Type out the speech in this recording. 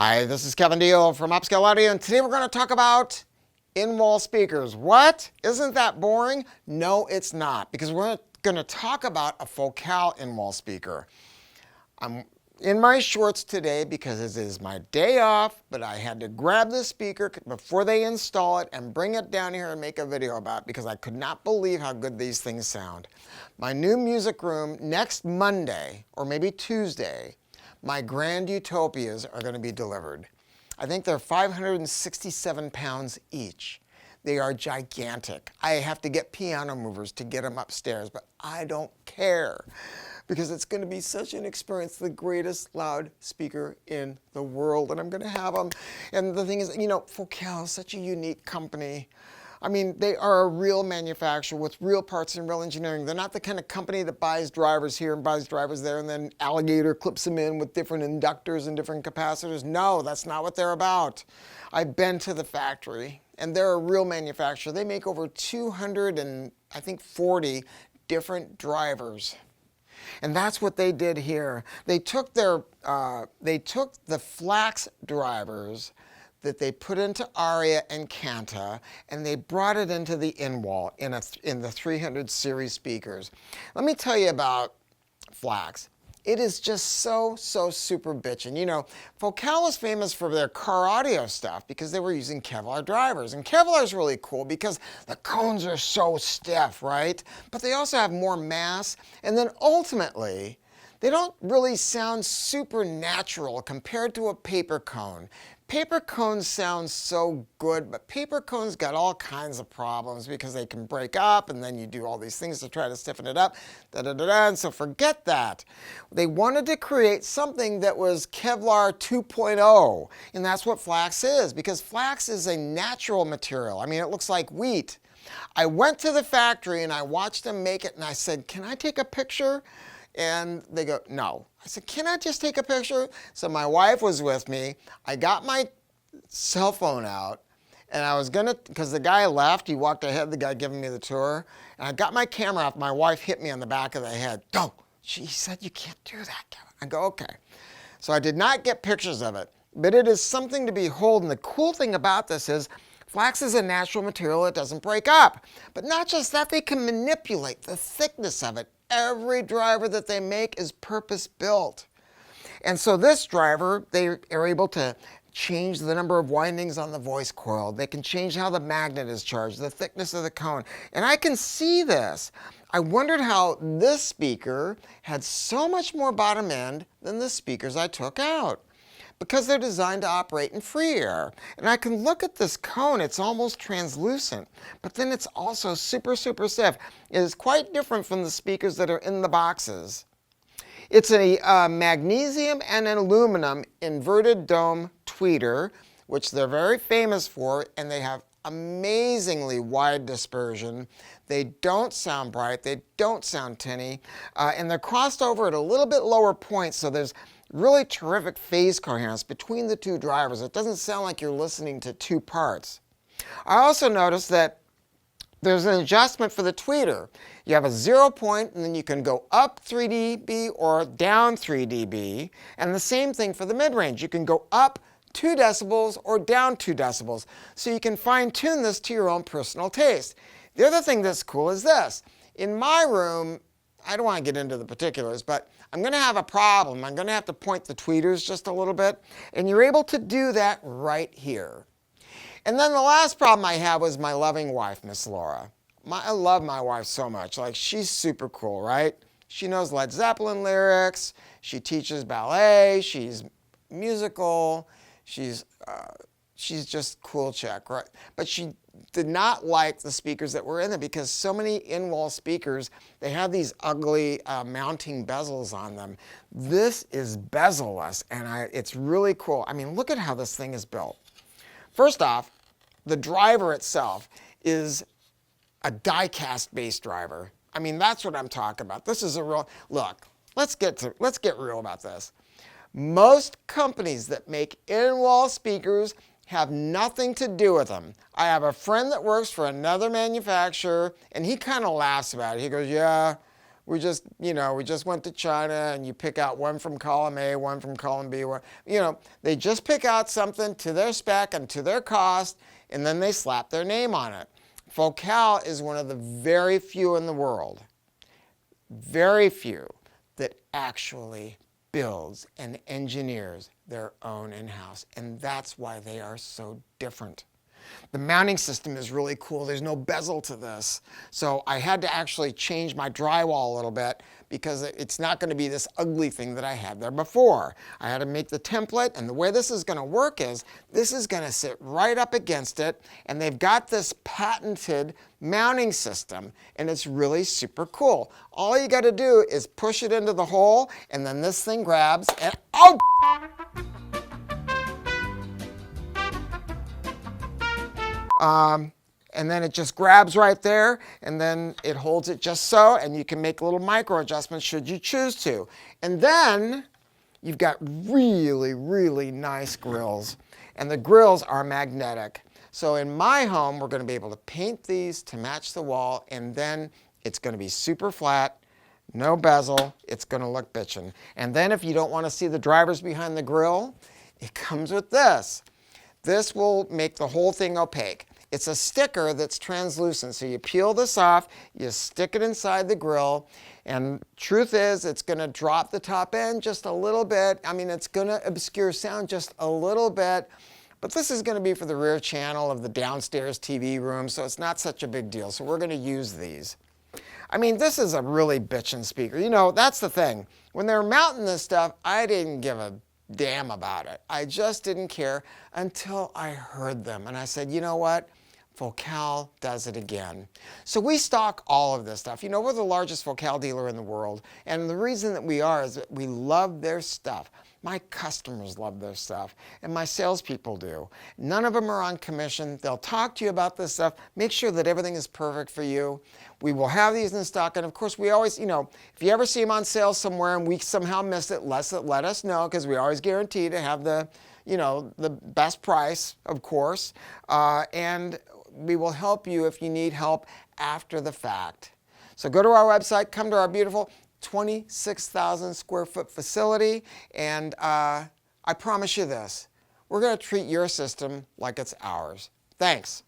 Hi, this is Kevin Deal from Upscale Audio, and today we're going to talk about in-wall speakers. What? Isn't that boring? No, it's not, because we're going to talk about a Flax in-wall speaker. I'm in my shorts today because it is my day off, but I had to grab this speaker before they install it and bring it down here and make a video about it because I could not believe how good these things sound. My new music room next Monday, or maybe Tuesday, my grand utopias are going to be delivered. I think they're 567 pounds each. They are gigantic. I have to get piano movers to get them upstairs, but I don't care because it's going to be such an experience, the greatest loudspeaker in the world, and I'm going to have them. And the thing is, you know, Flax is such a unique company. I mean, they are a real manufacturer with real parts and real engineering. They're not the kind of company that buys drivers here and buys drivers there and then Alligator clips them in with different inductors and different capacitors. No, that's not what they're about. I've been to the factory, and they're a real manufacturer. They make over 240 different drivers. And that's what they did here. They took the Flax drivers that they put into Aria and Kanta, and they brought it into the in-wall in the 300 series speakers. Let me tell you about Flax. It is just so super bitchin'. You know, Flax is famous for their car audio stuff because they were using Kevlar drivers. And Kevlar is really cool because the cones are so stiff, right? But they also have more mass. And then ultimately, they don't really sound super natural compared to a paper cone. Paper cones sound so good, but paper cones got all kinds of problems because they can break up, and then you do all these things to try to stiffen it up, and so forget that. They wanted to create something that was Kevlar 2.0, and that's what Flax is, because Flax is a natural material. I mean, it looks like wheat. I went to the factory and I watched them make it, and I said, "Can I take a picture?" And they go, "No." I said, "Can I just take a picture?" So my wife was with me. I got my cell phone out, and I was gonna, because the guy left, he walked ahead, the guy giving me the tour, and I got my camera off. My wife hit me on the back of the head. "Don't." She said, "You can't do that, Kevin." I go, "Okay." So I did not get pictures of it, but it is something to behold. And the cool thing about this is Flax is a natural material. It doesn't break up. But not just that, they can manipulate the thickness of it. Every driver that they make is purpose-built. And so this driver, they are able to change the number of windings on the voice coil. They can change how the magnet is charged, the thickness of the cone. And I can see this. I wondered how this speaker had so much more bottom end than the speakers I took out, because they're designed to operate in free air. And I can look at this cone, it's almost translucent, but then it's also super stiff. It is quite different from the speakers that are in the boxes. It's a magnesium and an aluminum inverted dome tweeter, which they're very famous for, and they have amazingly wide dispersion. They don't sound bright, they don't sound tinny, and they're crossed over at a little bit lower point, so there's really terrific phase coherence between the two drivers. It doesn't sound like you're listening to two parts. I also noticed that there's an adjustment for the tweeter. You have a 0 point, and then you can go up 3 dB or down 3 dB. And the same thing for the mid-range. You can go up 2 decibels or down 2 decibels. So you can fine-tune this to your own personal taste. The other thing that's cool is this. In my room, I don't want to get into the particulars, but I'm going to have a problem. I'm going to have to point the tweeters just a little bit, and you're able to do that right here. And then the last problem I had was my loving wife, Miss Laura. I love my wife so much. Like, she's super cool, right? She knows Led Zeppelin lyrics. She teaches ballet. She's musical. She's just cool chick, right? But she did not like the speakers that were in it because so many in-wall speakers, they have these ugly mounting bezels on them. This is bezel-less, and it's really cool. I mean, look at how this thing is built. First off, the driver itself is a die-cast base driver. I mean, that's what I'm talking about. This is a real, look, let's get real about this. Most companies that make in-wall speakers have nothing to do with them. I have a friend that works for another manufacturer, and he kind of laughs about it. He goes, "Yeah, we just went to China and you pick out one from column A, one from column B. They just pick out something to their spec and to their cost, and then they slap their name on it. Flax is one of the very few in the world, very few, that actually builds and engineers their own in-house, and that's why they are so different. The mounting system is really cool. There's no bezel to this, so I had to actually change my drywall a little bit because it's not going to be this ugly thing that I had there before. I had to make the template, and the way this is going to work is this is going to sit right up against it, and they've got this patented mounting system, and it's really super cool. All you got to do is push it into the hole, and then this thing grabs and oh! And then it just grabs right there, and then it holds it just so, and you can make little micro adjustments should you choose to. And then you've got really, really nice grills, and the grills are magnetic. So in my home, we're going to be able to paint these to match the wall, and then it's going to be super flat, no bezel, it's going to look bitchin'. And then if you don't want to see the drivers behind the grill, it comes with this. This will make the whole thing opaque. It's a sticker that's translucent, so you peel this off, you stick it inside the grill, and truth is it's going to drop the top end just a little bit. I mean, it's going to obscure sound just a little bit, but this is going to be for the rear channel of the downstairs TV room, so it's not such a big deal, so we're going to use these. I mean, this is a really bitchin' speaker. That's the thing. When they were mounting this stuff, I didn't give a damn about it. I just didn't care until I heard them, and I said, you know what? Flax does it again. So we stock all of this stuff. We're the largest Flax dealer in the world, and the reason that we are is that we love their stuff. My customers love their stuff, and my salespeople do. None of them are on commission. They'll talk to you about this stuff, make sure that everything is perfect for you. We will have these in stock, and of course we always, if you ever see them on sale somewhere and we somehow miss it, let us know, because we always guarantee to have the best price, of course, and we will help you if you need help after the fact. So go to our website, come to our beautiful 26,000 square foot facility, and I promise you this, we're going to treat your system like it's ours. Thanks.